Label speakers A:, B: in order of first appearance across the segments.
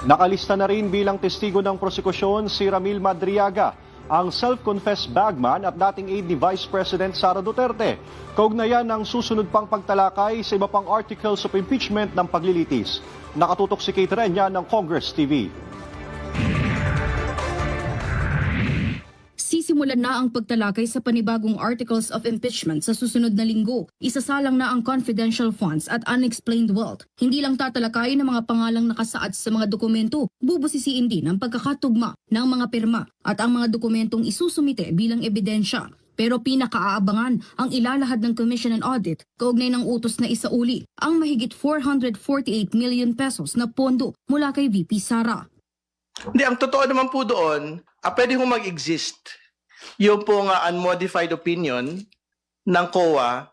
A: Nakalista na rin bilang testigo ng prosekusyon si Ramil Madriaga, ang self-confessed bagman at dating aide ni Vice President Sara Duterte. Kaugnayan ng susunod pang pagtalakay sa iba pang articles of impeachment ng paglilitis. Nakatutok si Kate Renya ng Congress TV.
B: Sisimulan na ang pagtalakay sa panibagong articles of impeachment sa susunod na linggo. Isasalang na ang confidential funds at unexplained wealth. Hindi lang tatalakayin ang mga pangalang nakasaad sa mga dokumento, bubusisiin din ang pagkakatugma ng mga pirma at ang mga dokumentong isusumite bilang ebidensya. Pero pinakaaabangan ang ilalahad ng Commission on Audit kaugnay ng utos na isauli ang mahigit 448 million pesos na pondo mula kay VP Sara.
C: Hindi, ang totoo naman po doon, pwede hong mag-exist yung pong unmodified opinion ng COA,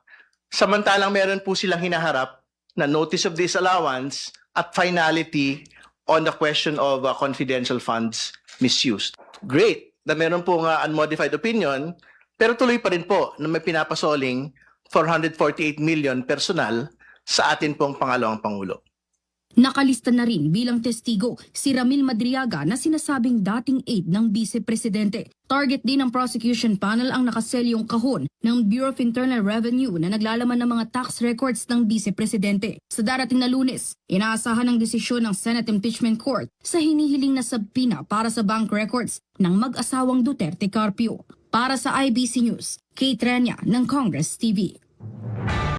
C: samantalang meron po silang hinaharap na notice of disallowance at finality on the question of confidential funds misuse. Great na meron pong unmodified opinion, pero tuloy pa rin po na may pinapasoling 448 million personal sa atin pong pangalawang Pangulo.
B: Nakalista na rin bilang testigo si Ramil Madriaga na sinasabing dating aide ng Vice Presidente. Target din ng prosecution panel ang nakaselyong kahon ng Bureau of Internal Revenue na naglalaman ng mga tax records ng Vice Presidente. Sa darating na Lunes, inaasahan ang desisyon ng Senate Impeachment Court sa hinihiling na subpoena para sa bank records ng mag-asawang Duterte Carpio. Para sa IBC News, Kate Renya ng Congress TV.